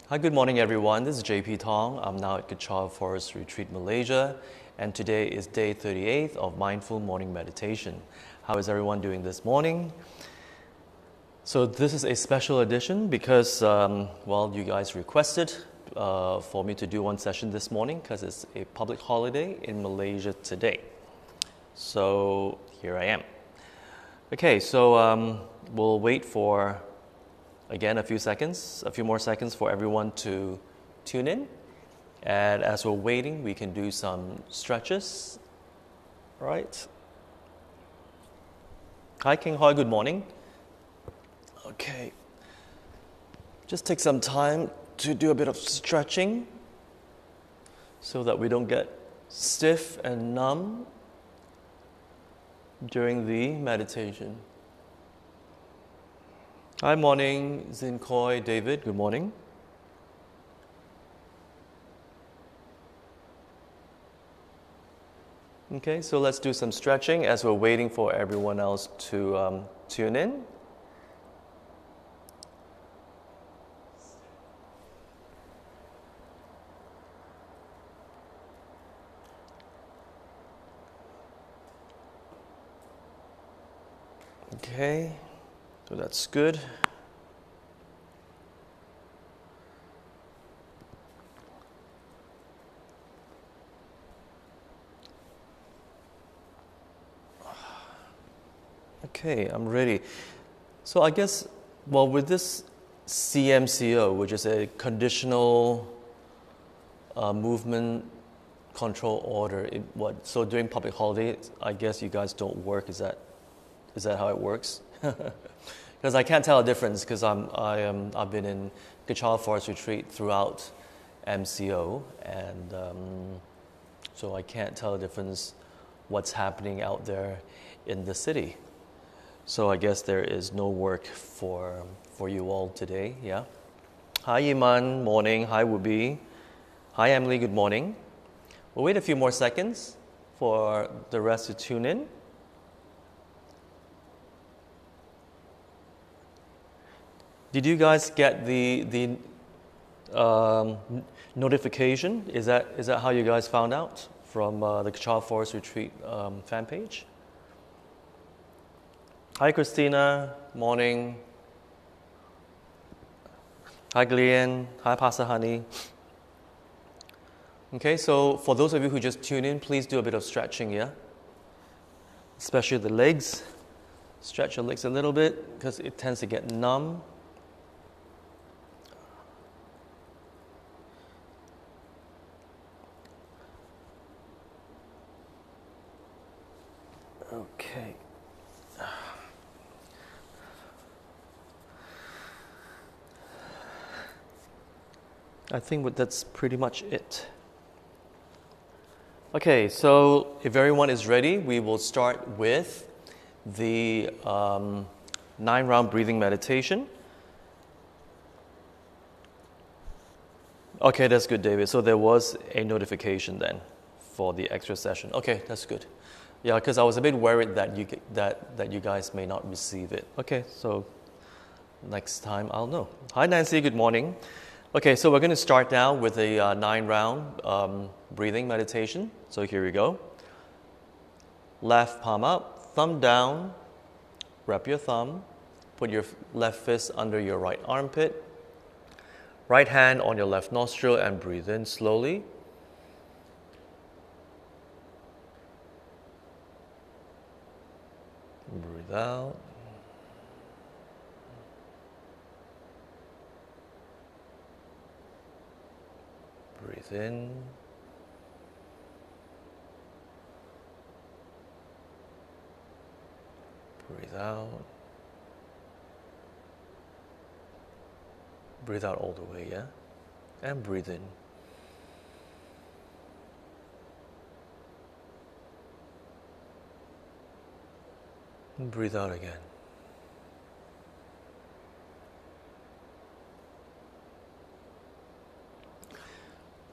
Hi, good morning everyone. This is JP Thong. I'm now at Kechara Forest Retreat, Malaysia, and today is day 38 of Mindful Morning Meditation. How is everyone doing this morning? So this is a special edition because, you guys requested for me to do one session this morning because it's a public holiday in Malaysia today. So here I am. Okay, so we'll wait for again, a few more seconds for everyone to tune in. And as we're waiting, we can do some stretches. All right. Hi, King Hoi, good morning. Okay. Just take some time to do a bit of stretching so that we don't get stiff and numb during the meditation. Hi, morning, Zin Koi, David, good morning. Okay, so let's do some stretching as we're waiting for everyone else to tune in. Okay, so that's good. Okay, I'm ready. So I guess, with this CMCO, which is a conditional movement control order, so during public holidays, I guess you guys don't work. Is that how it works? Because I can't tell a difference because I've been in Kechara Forest Retreat throughout MCO, and so I can't tell a difference what's happening out there in the city. So I guess there is no work for you all today, yeah? Hi Iman, morning. Hi Wubi. Hi Emily, good morning. We'll wait a few more seconds for the rest to tune in. Did you guys get the notification? Is that how you guys found out from the Kechara Forest Retreat fan page? Hi Christina, morning. Hi Glenn, hi Pastor Honey. Okay, so for those of you who just tune in, please do a bit of stretching, yeah? Especially the legs. Stretch your legs a little bit because it tends to get numb. Okay. I think that's pretty much it. Okay, so if everyone is ready, we will start with the 9-round breathing meditation. Okay, that's good, David. So there was a notification then for the extra session. Okay, that's good. Yeah, because I was a bit worried that you guys may not receive it. Okay, so next time I'll know. Hi Nancy, good morning. Okay, so we're going to start now with a 9-round breathing meditation. So here we go. Left palm up, thumb down, wrap your thumb, put your left fist under your right armpit, right hand on your left nostril and breathe in slowly. Breathe out. Breathe in. Breathe out. Breathe out all the way, yeah? And breathe in. And breathe out again.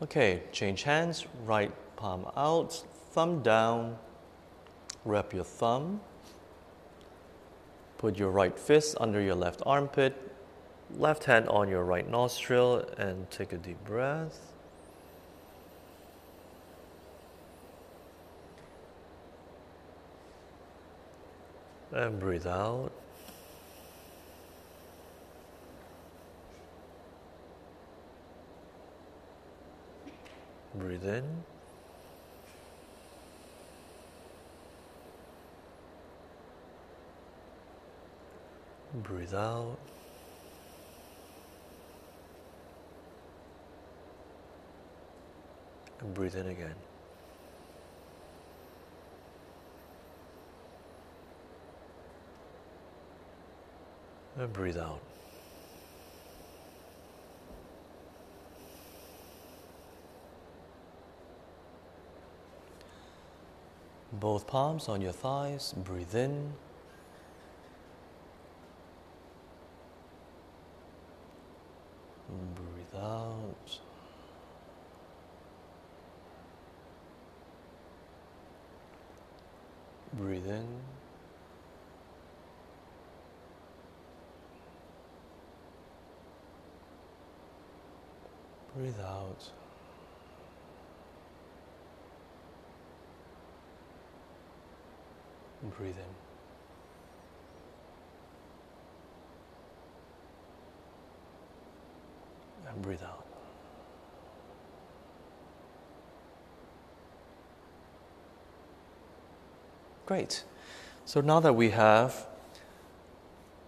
Okay, change hands, right palm out, thumb down, wrap your thumb, put your right fist under your left armpit, Left hand on your right nostril and take a deep breath. And breathe out. Breathe in. Breathe out. And breathe in again. And breathe out. Both palms on your thighs, breathe in. Breathe out. Breathe in. Breathe out. Breathe in. And breathe out. Great. So now that we have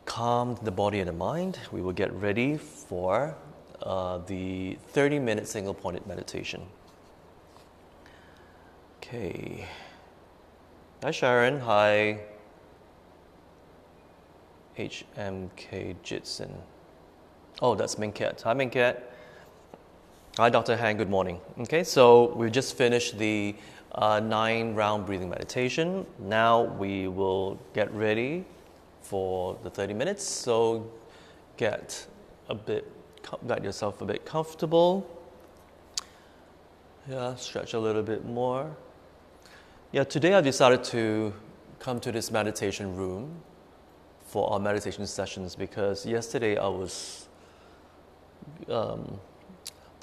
calmed the body and the mind, we will get ready for the 30-minute single-pointed meditation. Okay. Hi Sharon, hi HMK Jitson. Oh, that's Minket. Hi Minket. Hi Dr. Han, good morning. Okay, so we've just finished the 9-round breathing meditation. Now we will get ready for the 30 minutes. So get yourself a bit comfortable. Yeah, stretch a little bit more. Yeah, today I decided to come to this meditation room for our meditation sessions because yesterday I was, there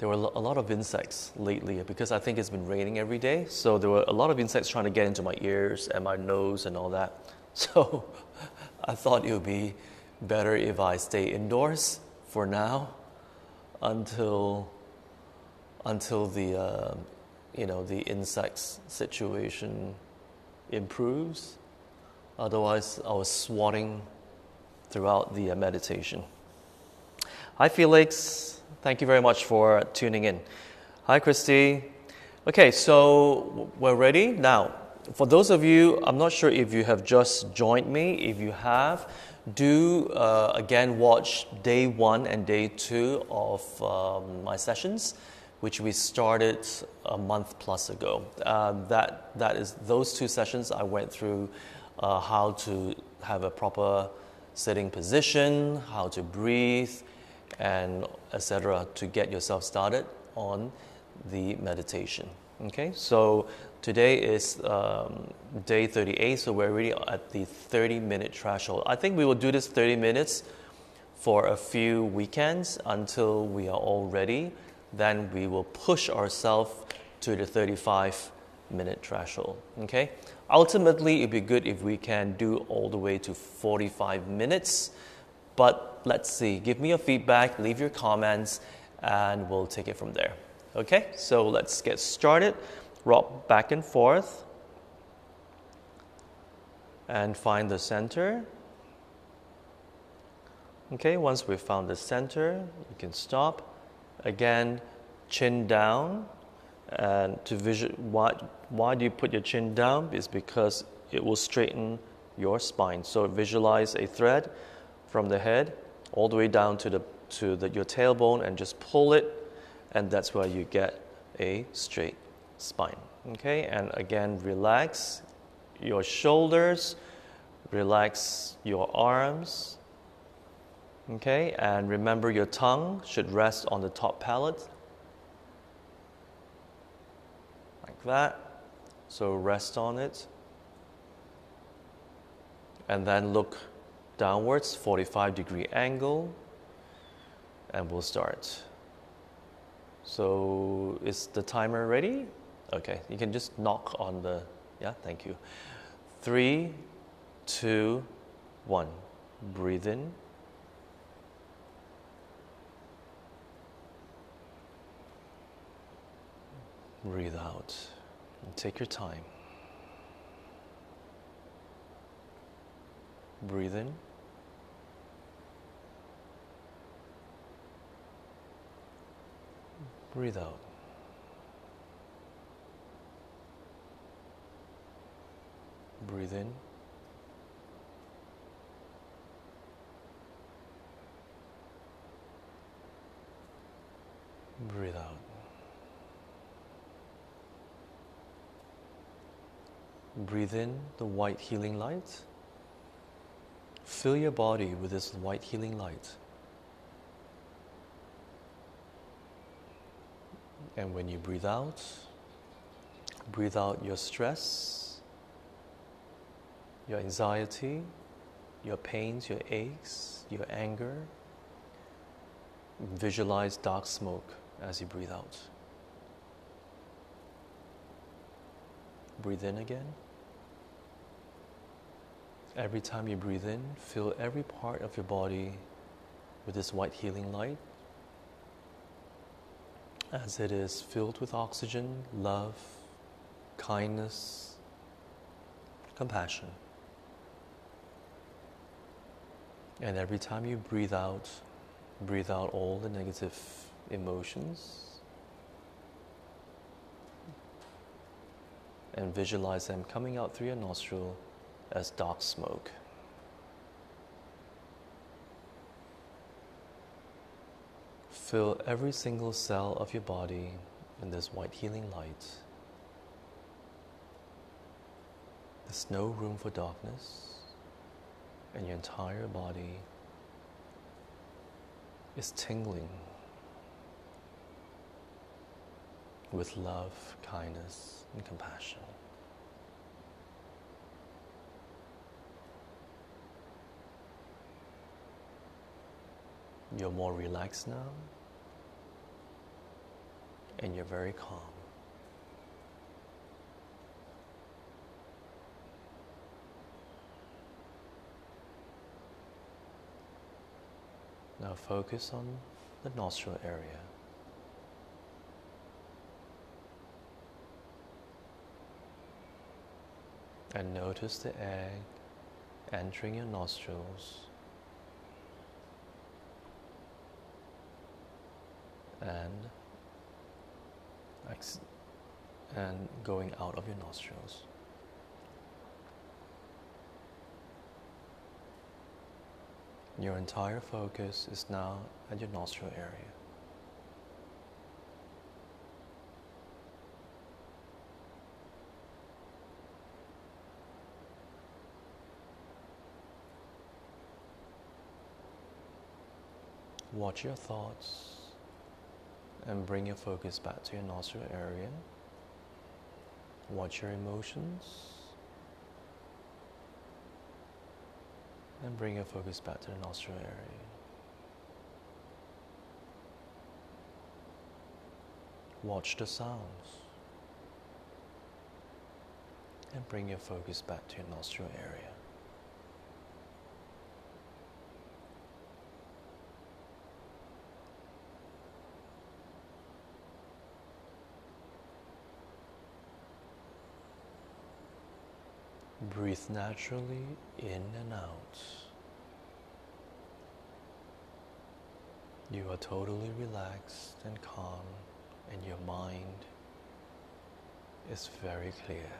were a lot of insects lately because I think it's been raining every day. So there were a lot of insects trying to get into my ears and my nose and all that. So I thought it would be better if I stay indoors for now until the the insects situation improves. Otherwise, I was swatting throughout the meditation. Hi, Felix. Thank you very much for tuning in. Hi, Christy. Okay, so we're ready. Now, for those of you, I'm not sure if you have just joined me. If you have, do again watch day 1 and day 2 of my sessions, which we started a month plus ago. That is those 2 sessions I went through how to have a proper sitting position, how to breathe, and etc. to get yourself started on the meditation. Okay, so today is day 38, so we're already at the 30-minute threshold. I think we will do this 30 minutes for a few weekends until we are all ready. Then we will push ourselves to the 35-minute threshold. Okay? Ultimately, it'd be good if we can do all the way to 45 minutes. But let's see. Give me your feedback, leave your comments, and we'll take it from there. Okay? So let's get started. Rock back and forth. And find the center. Okay, once we've found the center, you can stop. Again, chin down, and why do you put your chin down? It's because it will straighten your spine. So visualize a thread from the head all the way down to your tailbone, and just pull it, and that's where you get a straight spine. Okay, and again, relax your shoulders, relax your arms. Okay, and remember your tongue should rest on the top palate. Like that. So rest on it. And then look downwards, 45-degree angle. and we'll start. So is the timer ready? Okay, you can just knock on the, yeah, thank you. 3, 2, 1. Breathe in. Breathe out. And take your time. Breathe in. Breathe out. Breathe in. Breathe out. Breathe in the white healing light. Fill your body with this white healing light. And when you breathe out your stress, your anxiety, your pains, your aches, your anger. Visualize dark smoke as you breathe out. Breathe in again. Every time you breathe in, fill every part of your body with this white healing light, as it is filled with oxygen, love, kindness, compassion. And every time you breathe out all the negative emotions and visualize them coming out through your nostril as dark smoke. Fill every single cell of your body in this white healing light. There's no room for darkness, and your entire body is tingling with love, kindness, and compassion. You're more relaxed now, and you're very calm. Now focus on the nostril area. And notice the air entering your nostrils and going out of your nostrils. Your entire focus is now at your nostril area. Watch your thoughts and bring your focus back to your nostril area. Watch your emotions and bring your focus back to the nostril area. Watch the sounds and bring your focus back to your nostril area. Breathe naturally in and out. You are totally relaxed and calm, and your mind is very clear.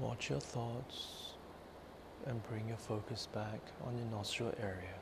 Watch your thoughts and bring your focus back on your nostril area.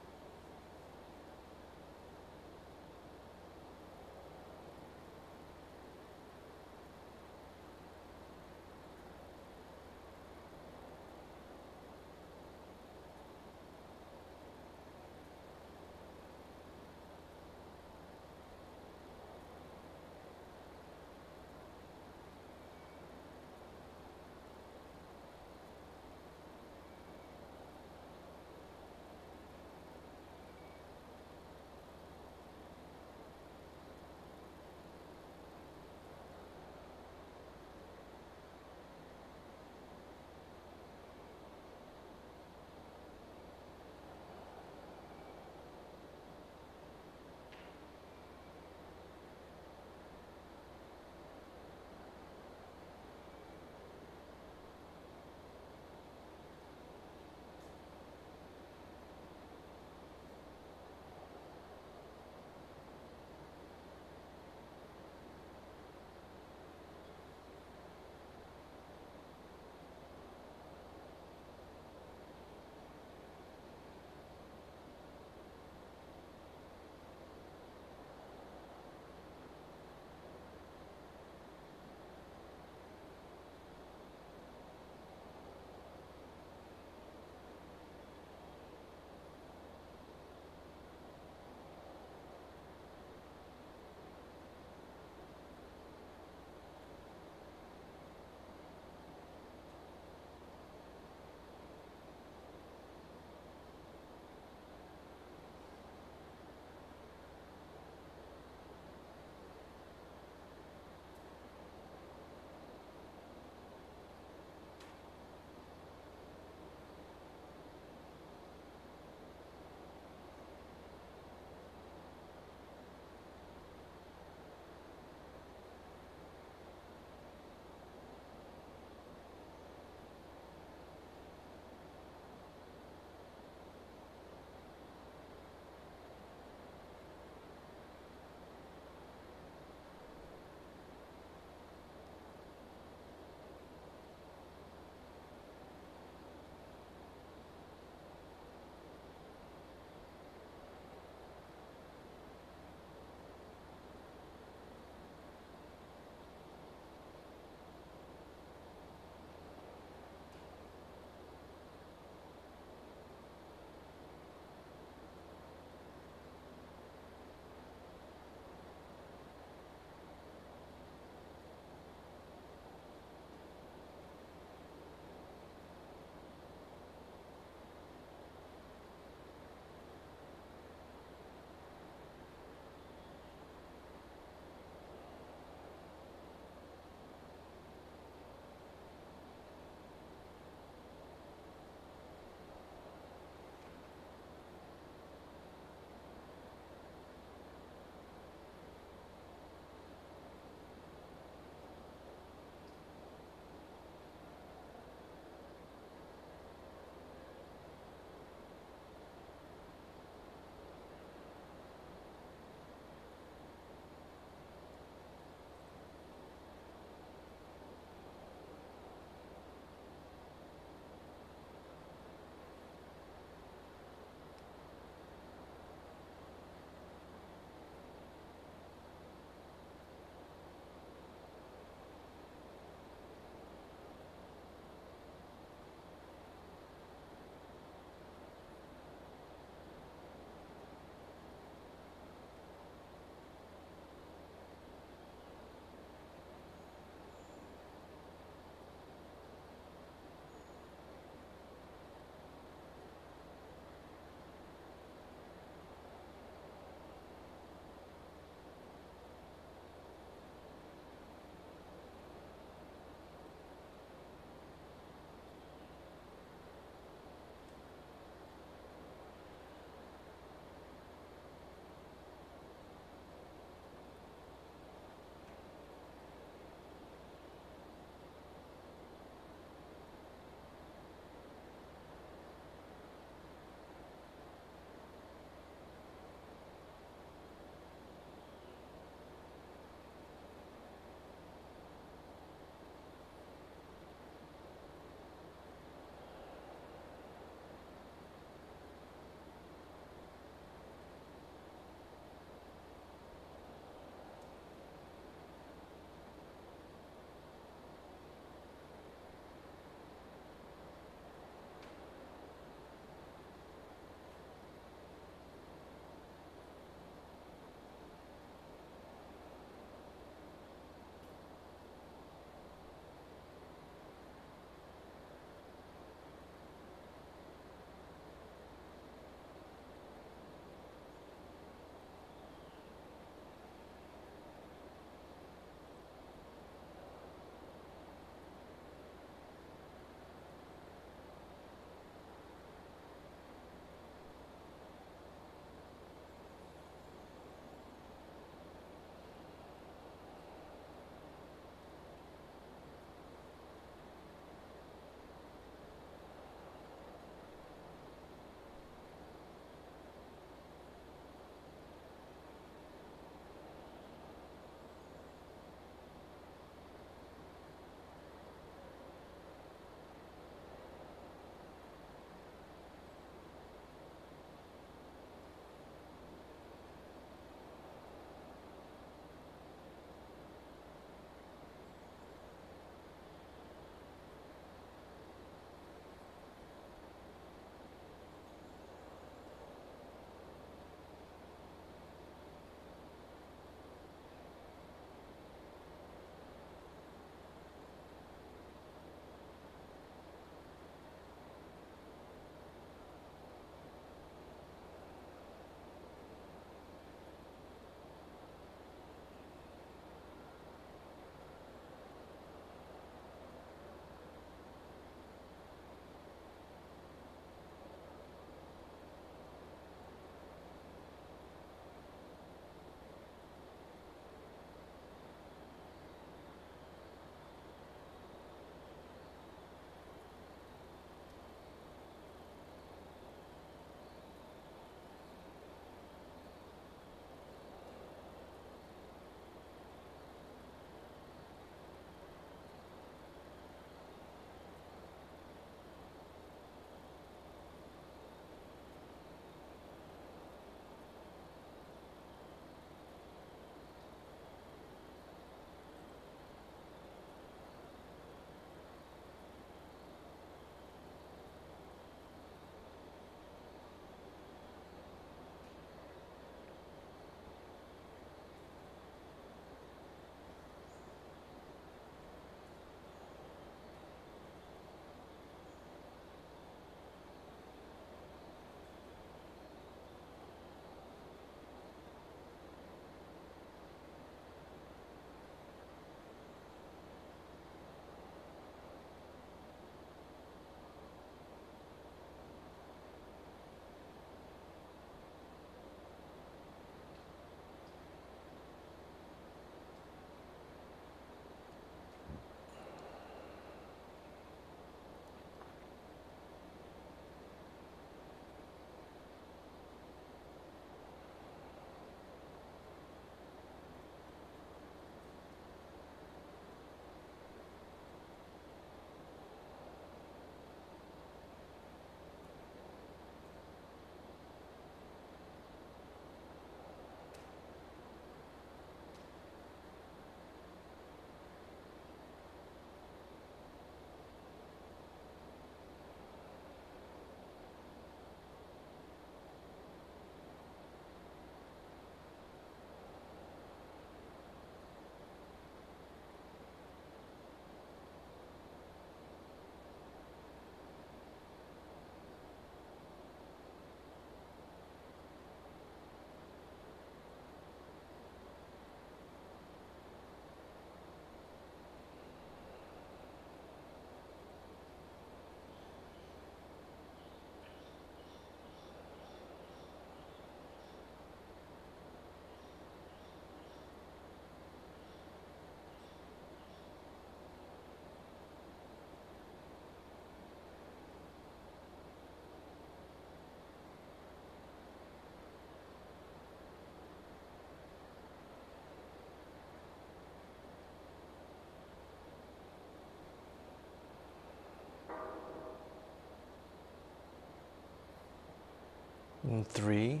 In 3,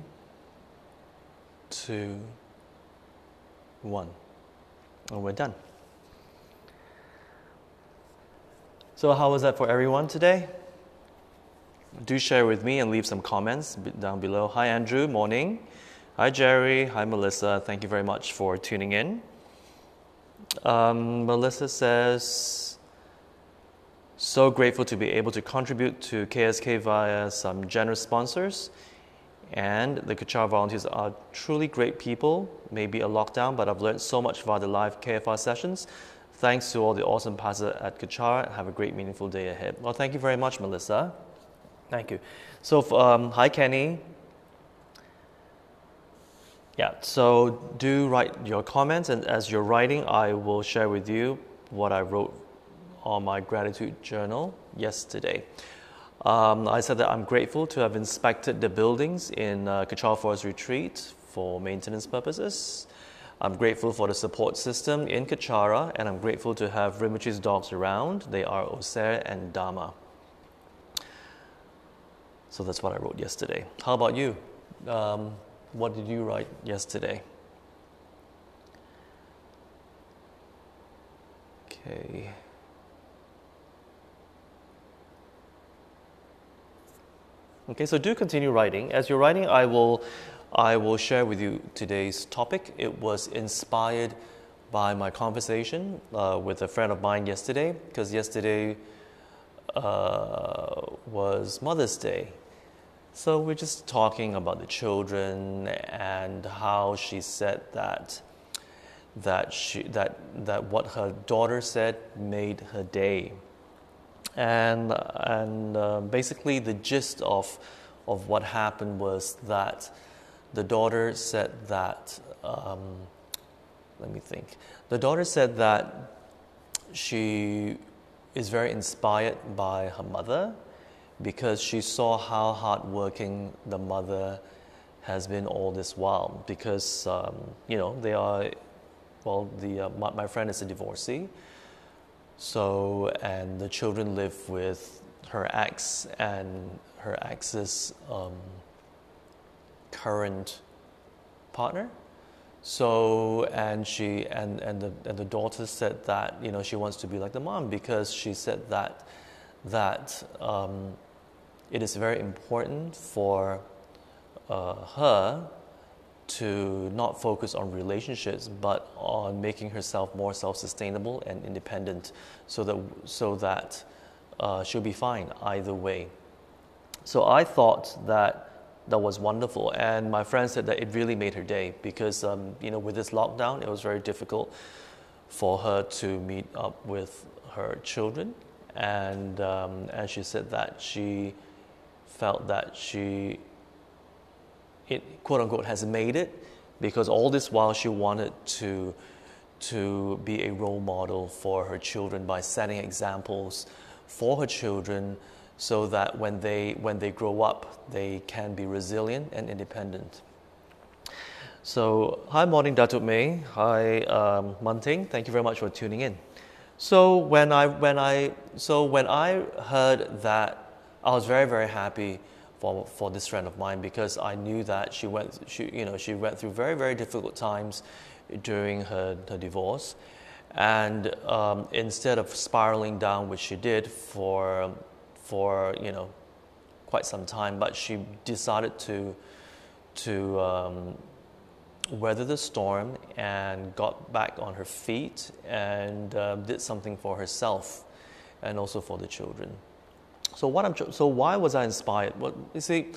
2, 1. And we're done. So how was that for everyone today? Do share with me and leave some comments down below. Hi Andrew, morning. Hi Jerry, hi Melissa. Thank you very much for tuning in. Melissa says, so grateful to be able to contribute to KSK via some generous sponsors. And the Kechara volunteers are truly great people. Maybe a lockdown, but I've learned so much via the live KFR sessions. Thanks to all the awesome pastors at Kechara. Have a great, meaningful day ahead. Well, thank you very much, Melissa. Thank you. So, hi, Kenny. Yeah, so do write your comments, and as you're writing, I will share with you what I wrote on my gratitude journal yesterday. I said that I'm grateful to have inspected the buildings in Kechara Forest Retreat for maintenance purposes. I'm grateful for the support system in Kechara, and I'm grateful to have Rimichi's dogs around. They are Oser and Dama. So that's what I wrote yesterday. How about you? What did you write yesterday? Okay. Okay, so do continue writing. As you're writing, I will share with you today's topic. It was inspired by my conversation with a friend of mine yesterday, because yesterday was Mother's Day. So we're just talking about the children and how she said that what her daughter said made her day. And basically the gist of what happened was that the daughter said that, let me think. The daughter said that she is very inspired by her mother because she saw how hardworking the mother has been all this while. Because, they are, my friend is a divorcee. So, and the children live with her ex and her ex's current partner. So, and the daughter said that she wants to be like the mom, because she said that it is very important for her to not focus on relationships, but on making herself more self-sustainable and independent, so that she'll be fine either way. So I thought that was wonderful, and my friend said that it really made her day, because with this lockdown, it was very difficult for her to meet up with her children, and she said that she felt that it quote unquote has made it, because all this while she wanted to be a role model for her children by setting examples for her children, so that when they grow up, they can be resilient and independent. So, hi, morning, Datuk May. Hi, Munting. Thank you very much for tuning in. So when I heard that, I was very, very happy for this friend of mine, because I knew that she went through very, very difficult times during her divorce, and instead of spiraling down, which she did for quite some time, but she decided to weather the storm and got back on her feet and did something for herself and also for the children. So why was I inspired? Well, you see,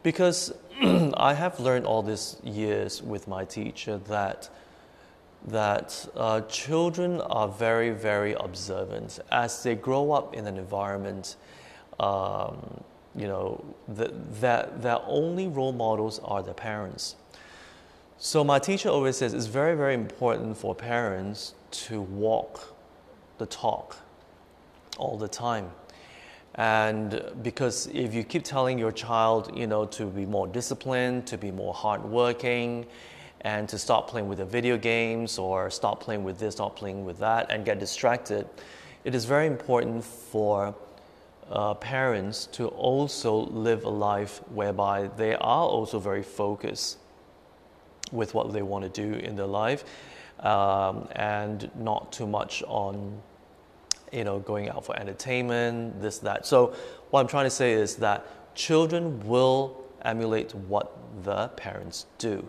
because I have learned all these years with my teacher that children are very, very observant. As they grow up in an environment, their only role models are their parents. So my teacher always says it's very, very important for parents to walk the talk all the time. And because if you keep telling your child, to be more disciplined, to be more hardworking, and to stop playing with the video games, or stop playing with this, stop playing with that, and get distracted, it is very important for parents to also live a life whereby they are also very focused with what they want to do in their life, and not too much on, going out for entertainment, this, that. So what I'm trying to say is that children will emulate what the parents do.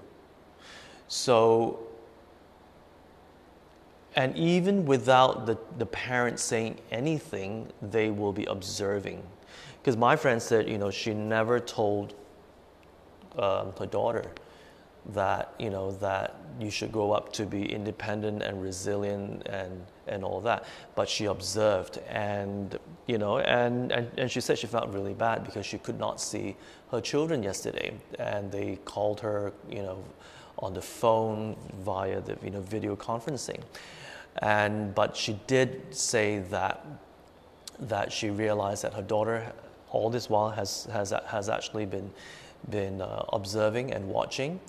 So, and even without the parents saying anything, they will be observing. Because my friend said, she never told her daughter that, that you should grow up to be independent and resilient and all that. But she observed, and, and she said she felt really bad because she could not see her children yesterday. And they called her, on the phone via the, video conferencing. But she did say that she realized that her daughter all this while has actually been observing and watching,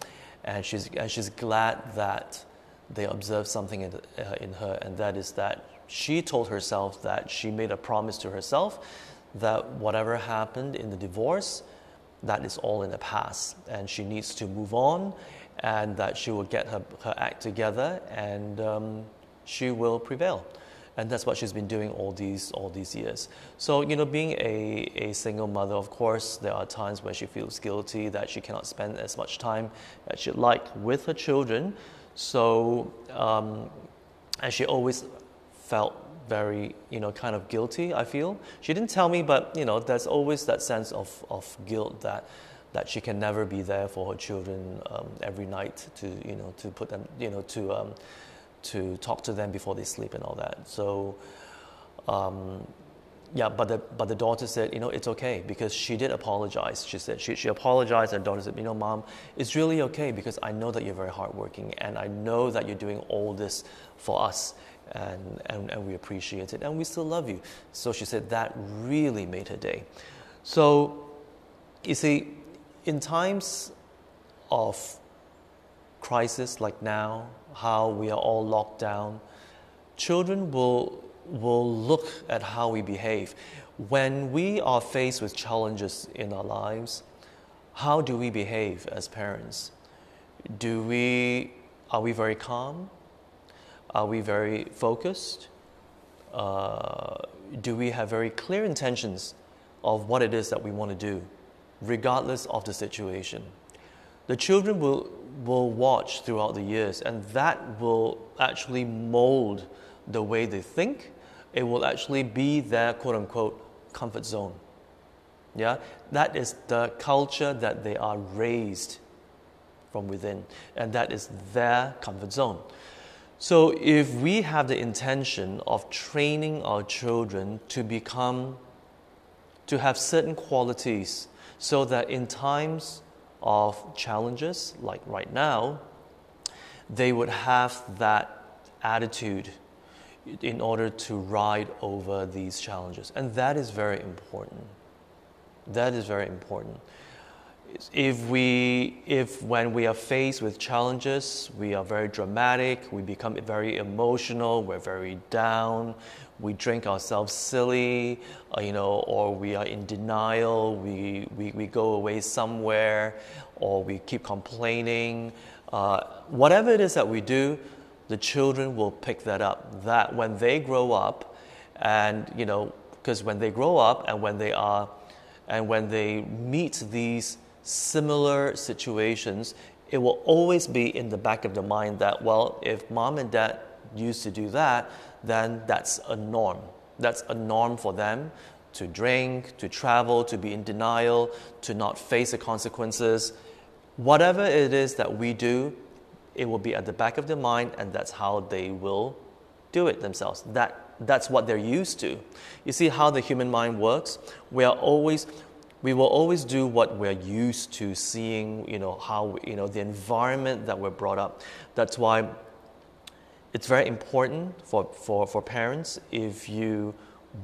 and she's glad that they observed something in her, and that is that she told herself that she made a promise to herself that whatever happened in the divorce, that is all in the past, and she needs to move on, and that she will get her act together, and she will prevail. And that's what she's been doing all these years. So, being a single mother, of course, there are times where she feels guilty that she cannot spend as much time as she'd like with her children. So, and she always felt very, kind of guilty, I feel. She didn't tell me, but, there's always that sense of guilt that she can never be there for her children every night to put them, to talk to them before they sleep and all that. So, but the daughter said, it's okay, because she did apologize. She said she apologized, and the daughter said, Mom, it's really okay, because I know that you're very hardworking, and I know that you're doing all this for us, and we appreciate it, and we still love you. So she said that really made her day. So, you see, in times of crisis like now, how we are all locked down, children will look at how we behave. When we are faced with challenges in our lives, how do we behave as parents? Are we very calm? Are we very focused? Do we have very clear intentions of what it is that we want to do, regardless of the situation? The children will watch throughout the years, and that will actually mold the way they think. It will actually be their quote-unquote comfort zone. Yeah, that is the culture that they are raised from within, and that is their comfort zone. So if we have the intention of training our children to have certain qualities, so that in times of challenges, like right now, they would have that attitude in order to ride over these challenges. And that is very important. That is very important. If when we are faced with challenges, we are very dramatic, we become very emotional, we're very down, we drink ourselves silly, or we are in denial, we go away somewhere, or we keep complaining. Whatever it is that we do, the children will pick that up. That when they grow up, and because when they grow up and when they meet these similar situations, it will always be in the back of the mind that, well, if mom and dad used to do that, then that's a norm. That's a norm for them to drink, to travel, to be in denial, to not face the consequences. Whatever it is that we do, it will be at the back of their mind, and that's how they will do it themselves. That's what they're used to. You see how the human mind works? We will always do what we're used to seeing, how, the environment that we're brought up. That's why it's very important for parents, if you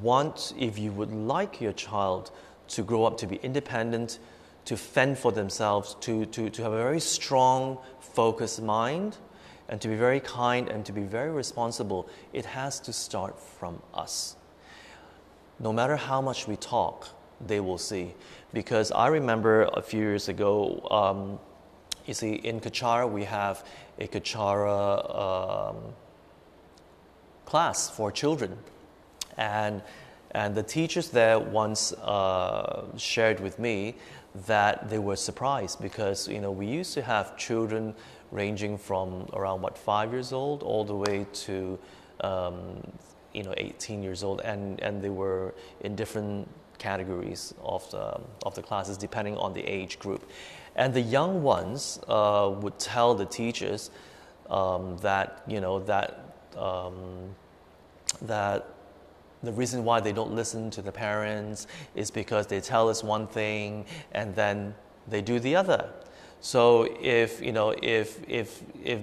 would like your child to grow up to be independent, to fend for themselves, to have a very strong, focused mind, and to be very kind and to be very responsible, it has to start from us. no matter how much we talk, they will see. Because I remember a few years ago, you see, in Kechara, we have a Kechara class for children. And the teachers there once shared with me that they were surprised because, we used to have children ranging from around, 5 years old all the way to, 18 years old. And they were in different categories of the classes depending on the age group. And the young ones would tell the teachers that the reason why they don't listen to the parents is because they tell us one thing and then they do the other. So if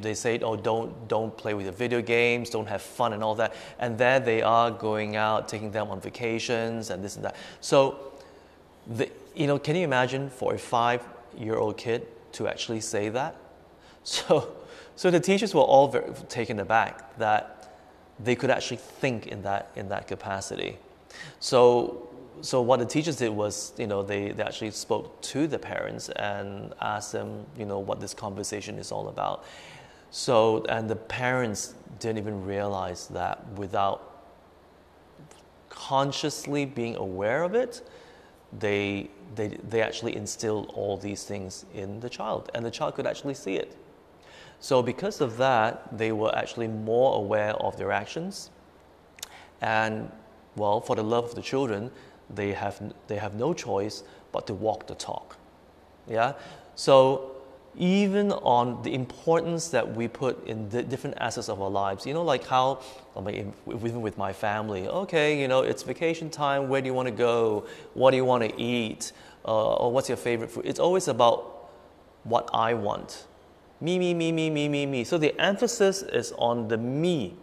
they say, oh, don't play with the video games, don't have fun and all that, and there they are going out, taking them on vacations and this and that. So can you imagine for a 5-year-old kid to actually say that? So the teachers were all very taken aback that they could actually think in that capacity. So what the teachers did was, they actually spoke to the parents and asked them, what this conversation is all about. So, and the parents didn't even realize that without consciously being aware of it, they actually instilled all these things in the child, and the child could actually see it. So because of that, they were actually more aware of their actions. And, well, for the love of the children, they have no choice but to walk the talk. Yeah? So even on the importance that we put in the different aspects of our lives, like how, even with my family, okay, it's vacation time, where do you want to go? What do you want to eat? Or what's your favorite food? It's always about what I want. Me. So the emphasis is on the me,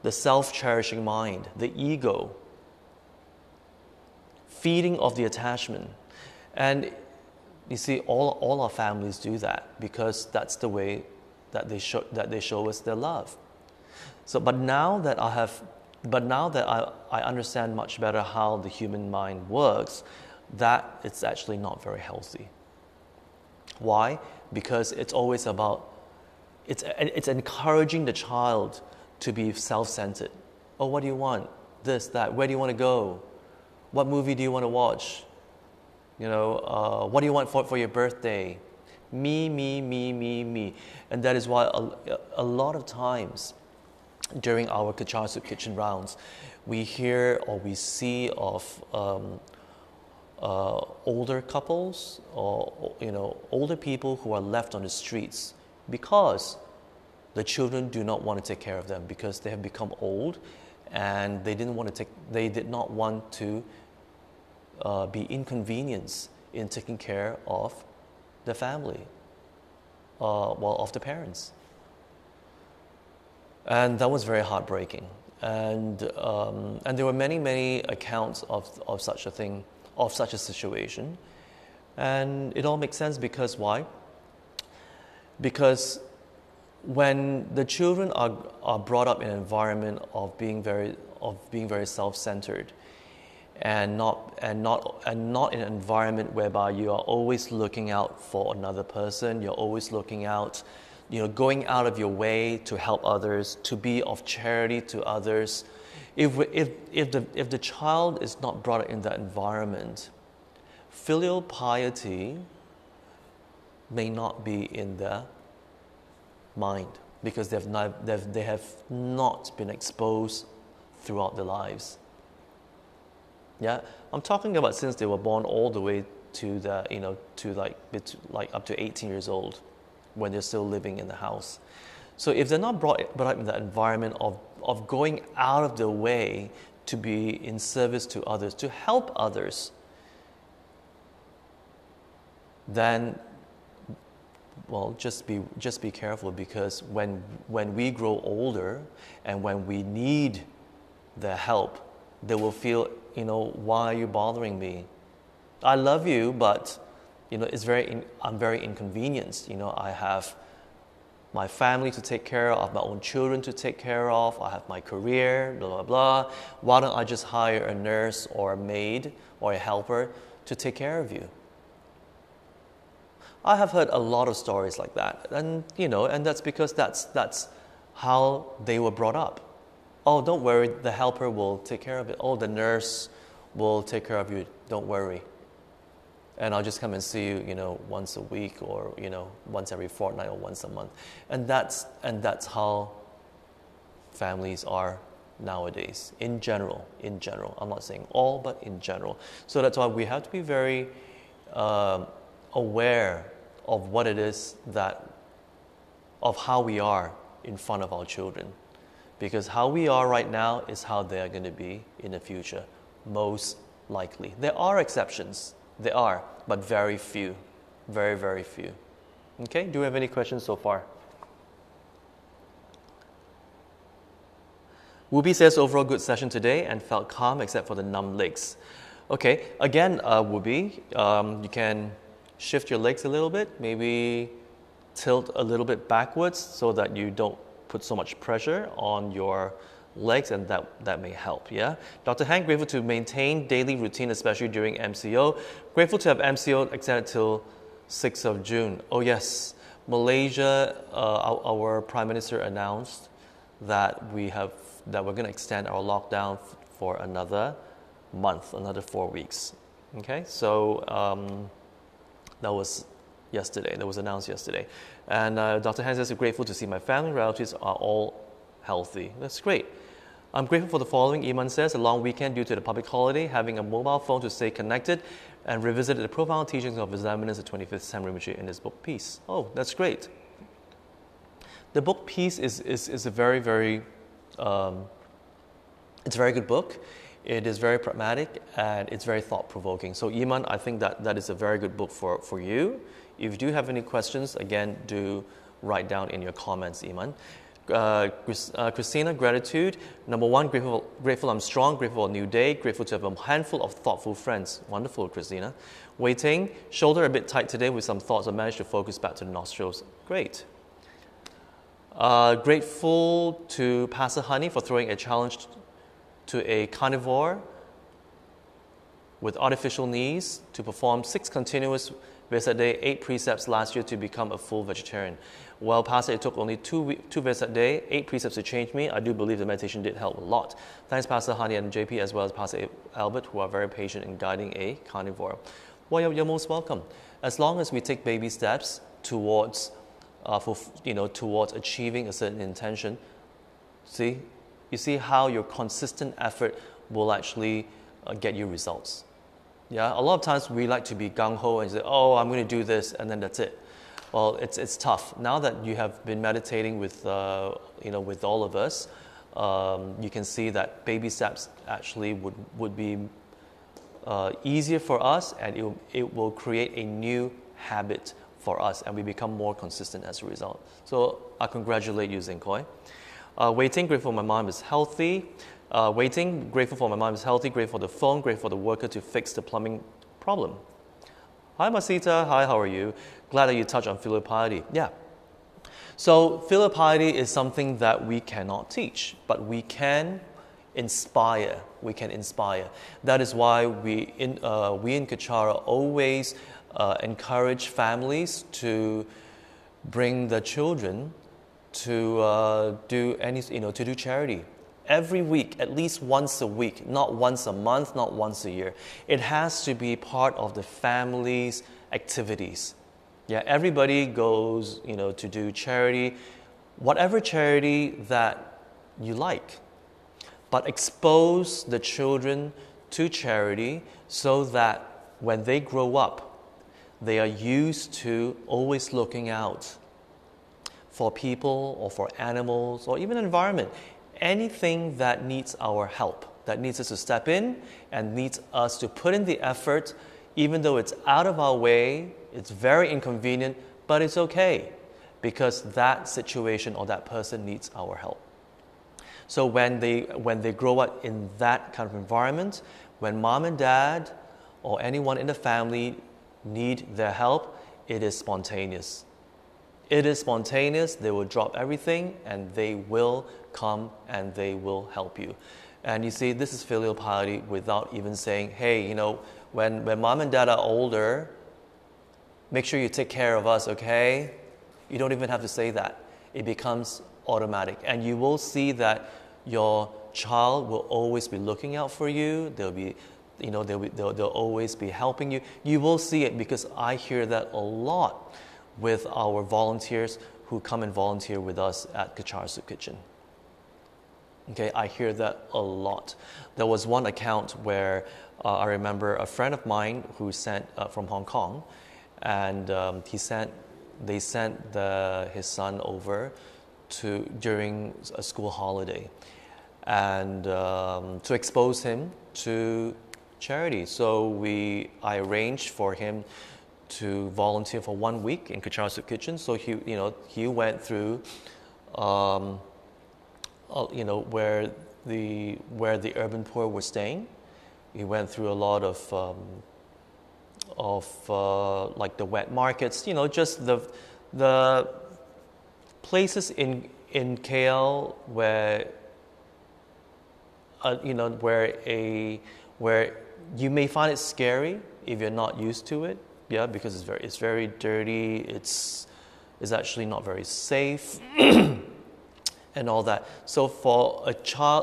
the self-cherishing mind, the ego, feeding of the attachment. And you see, all our families do that because that's the way that they show us their love. So, but now that I understand much better how the human mind works, that it's actually not very healthy. Why? Because it's always about, it's encouraging the child to be self-centered. Oh, what do you want? This, that. Where do you want to go? What movie do you want to watch? What do you want for your birthday? Me. And that is why a lot of times during our Kechara Soup Kitchen rounds, we hear or we see of older couples or older people who are left on the streets because the children do not want to take care of them because they have become old and they did not want to be inconvenienced in taking care of the family, of the parents. And that was very heartbreaking. And there were many accounts of such a thing, of such a situation. And it all makes sense because why? Because when the children are brought up in an environment of being very self-centered, and not in an environment whereby you are always looking out for another person, you're always looking out, going out of your way to help others, to be of charity to others. If the child is not brought up in that environment, filial piety may not be in their mind because they have not been exposed throughout their lives. Yeah, I'm talking about since they were born all the way to up to 18 years old, when they're still living in the house. So if they're not brought up in that environment of going out of their way to be in service to others, to help others, then, well, just be careful, because when we grow older and when we need their help, they will feel, why are you bothering me? I love you, but I'm very inconvenienced. I have my family to take care of, my own children to take care of, I have my career, blah, blah, blah. Why don't I just hire a nurse or a maid or a helper to take care of you? I have heard a lot of stories like that. And, and that's because that's how they were brought up. Oh, don't worry, the helper will take care of it. Oh, the nurse will take care of you, don't worry. And I'll just come and see you, once a week or, once every fortnight or once a month. And that's how families are nowadays, in general. I'm not saying all, but in general. So that's why we have to be very aware of what it is of how we are in front of our children. Because how we are right now is how they are going to be in the future, most likely. There are exceptions. There are, but very few. Very, very few. Okay, do you have any questions so far? Whoopi says, overall good session today and felt calm except for the numb legs. Okay, again, Whoopi, you can shift your legs a little bit, maybe tilt a little bit backwards so that you don't put so much pressure on your legs, and that may help, yeah? Dr. Hank, grateful to maintain daily routine, especially during MCO. Grateful to have MCO extended till 6th of June. Oh yes, Malaysia, our Prime Minister announced that we're going to extend our lockdown for another month, another 4 weeks. Okay, so that was yesterday. That was announced yesterday. And Dr. Hank says, grateful to see my family relatives are all healthy. That's great. I'm grateful for the following. Iman says, a long weekend due to the public holiday, having a mobile phone to stay connected, and revisited the profound teachings of His Eminence, the 25th Samurai Rinpoche, in his book, Peace. Oh, that's great. The book, Peace, is a very, very, it's a very good book. It is very pragmatic, and it's very thought-provoking. So, Iman, I think that is a very good book for you. If you do have any questions, again, do write down in your comments, Iman. Christina, gratitude. Number one, grateful I'm strong, grateful for a new day, grateful to have a handful of thoughtful friends. Wonderful, Christina. Waiting, shoulder a bit tight today with some thoughts. I managed to focus back to the nostrils. Great. Grateful to Pastor Honey for throwing a challenge to a carnivore with artificial knees to perform 6 continuous visits a day, 8 precepts last year to become a full vegetarian. Well, Pastor, it took only 2 visits a day, 8 precepts to change me. I do believe the meditation did help a lot. Thanks, Pastor Hani and JP, as well as Pastor Albert, who are very patient in guiding a carnivore. Well, you're most welcome. As long as we take baby steps towards achieving a certain intention, you see how your consistent effort will actually get you results. Yeah, a lot of times we like to be gung-ho and say, oh, I'm going to do this, and then that's it. Well, it's tough. Now that you have been meditating with all of us, you can see that baby steps actually would be easier for us, and it will create a new habit for us, and we become more consistent as a result. So I congratulate you, Zinkoi. Waiting, grateful my mom is healthy. Waiting, grateful for my mom is healthy, grateful for the phone, grateful for the worker to fix the plumbing problem. Hi, Masita. Hi, how are you? Glad that you touched on filial piety. Yeah. So filial piety is something that we cannot teach, but we can inspire. We can inspire. That is why we in Kechara always encourage families to bring the children to do charity. Every week, at least once a week, not once a month, not once a year. It has to be part of the family's activities. Yeah, everybody goes, to do charity, whatever charity that you like. But expose the children to charity so that when they grow up, they are used to always looking out for people or for animals or even environment. Anything that needs our help, that needs us to step in and needs us to put in the effort, even though it's out of our way, it's very inconvenient, but it's okay because that situation or that person needs our help. So when they grow up in that kind of environment, when mom and dad or anyone in the family need their help, it is spontaneous. It is spontaneous. They will drop everything and they will come and they will help you. And you see, this is filial piety without even saying, hey, you know, when mom and dad are older, make sure you take care of us, okay? You don't even have to say that. It becomes automatic. And you will see that your child will always be looking out for you. They'll be, you know, they'll always be helping you. You will see it because I hear that a lot with our volunteers who come and volunteer with us at Kechara Soup Kitchen. Okay, I hear that a lot. There was one account where I remember a friend of mine who sent from Hong Kong, and they sent his son over during a school holiday, and to expose him to charity. So I arranged for him to volunteer for 1 week in Kechara Soup Kitchen. So he went through, where the urban poor were staying. He went through a lot of like the wet markets, just the places in KL where where you may find it scary if you're not used to it. Yeah, because it's very dirty. It's actually not very safe, and all that. So for a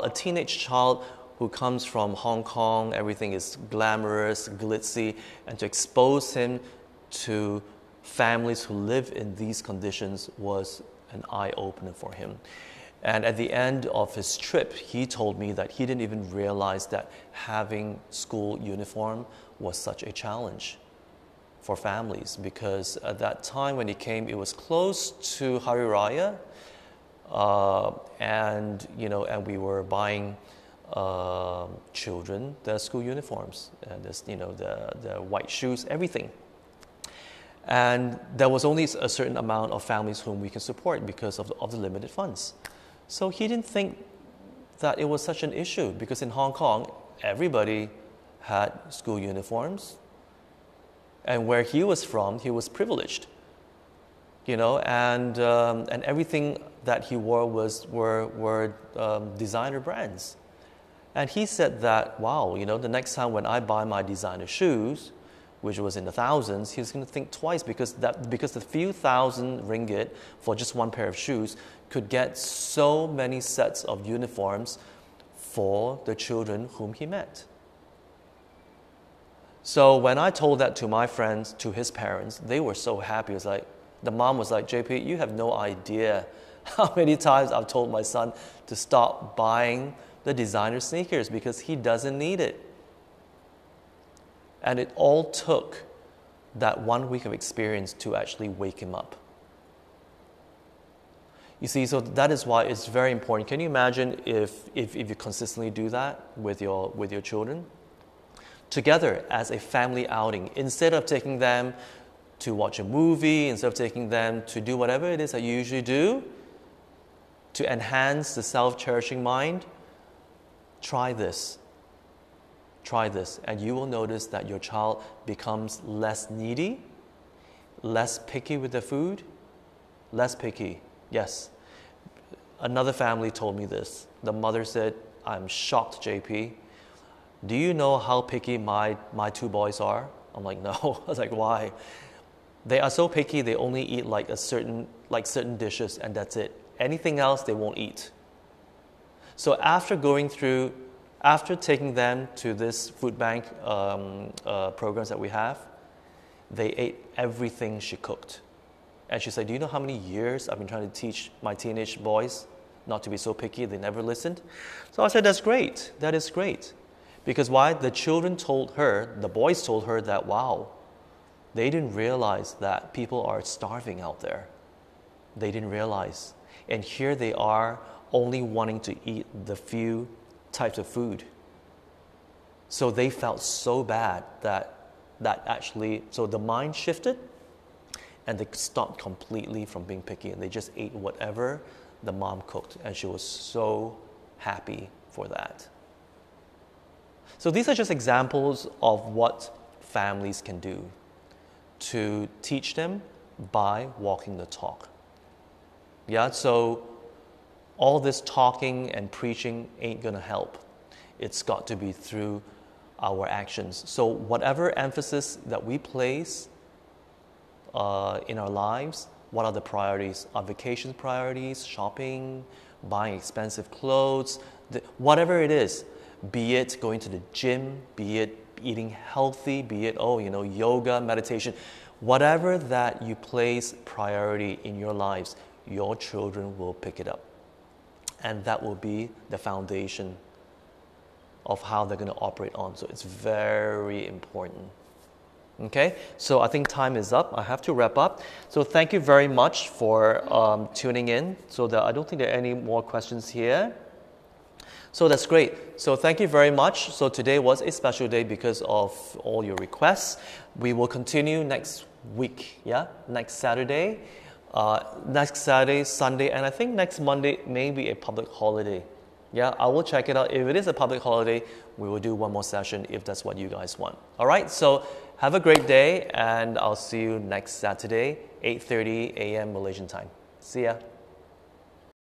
teenage child who comes from Hong Kong, everything is glamorous, glitzy, and to expose him to families who live in these conditions was an eye-opener for him. And at the end of his trip, he told me that he didn't even realize that having school uniform was such a challenge for families, because at that time when he came, it was close to Hari Raya, and we were buying children their school uniforms, and the white shoes, everything. And there was only a certain amount of families whom we can support because of the limited funds. So he didn't think that it was such an issue, because in Hong Kong, everybody had school uniforms. And where he was from, he was privileged, and everything that he wore were designer brands. And he said that, wow, the next time when I buy my designer shoes, which was in the thousands, he was going to think twice, because the few thousand ringgit for just one pair of shoes could get so many sets of uniforms for the children whom he met. So when I told that to my friends, to his parents, they were so happy. It was like, the mom was like, JP, you have no idea how many times I've told my son to stop buying the designer sneakers because he doesn't need it. And it all took that 1 week of experience to actually wake him up. You see, so that is why it's very important. Can you imagine if you consistently do that with your children? Together as a family outing, instead of taking them to watch a movie, instead of taking them to do whatever it is that you usually do to enhance the self-cherishing mind, try this. Try this, and you will notice that your child becomes less needy, less picky with the food, less picky. Yes. Another family told me this. The mother said, I'm shocked, JP. Do you know how picky my two boys are? I'm like, no. I was like, why? They are so picky, they only eat certain dishes, and that's it. Anything else, they won't eat. So after taking them to this food bank programs that we have, they ate everything she cooked. And she said, do you know how many years I've been trying to teach my teenage boys not to be so picky? They never listened. So I said, that's great. That is great. Because why? The boys told her that, wow, they didn't realize that people are starving out there. They didn't realize. And here they are only wanting to eat the few types of food. So they felt so bad that actually, so the mind shifted and they stopped completely from being picky, and they just ate whatever the mom cooked, and she was so happy for that. So these are just examples of what families can do to teach them by walking the talk. Yeah, so all this talking and preaching ain't gonna help. It's got to be through our actions. So whatever emphasis that we place in our lives, what are the priorities? Our vacation priorities, shopping, buying expensive clothes, whatever it is, be it going to the gym, be it eating healthy, be it, yoga, meditation, whatever that you place priority in your lives, your children will pick it up. And that will be the foundation of how they're going to operate on. So it's very important. Okay, so I think time is up. I have to wrap up. So thank you very much for tuning in. So I don't think there are any more questions here. So that's great. So thank you very much. So today was a special day because of all your requests. We will continue next week, next Saturday, Sunday, and I think next Monday may be a public holiday. Yeah, I will check it out. If it is a public holiday, we will do one more session if that's what you guys want. All right, so have a great day, and I'll see you next Saturday, 8:30 a.m. Malaysian time. See ya.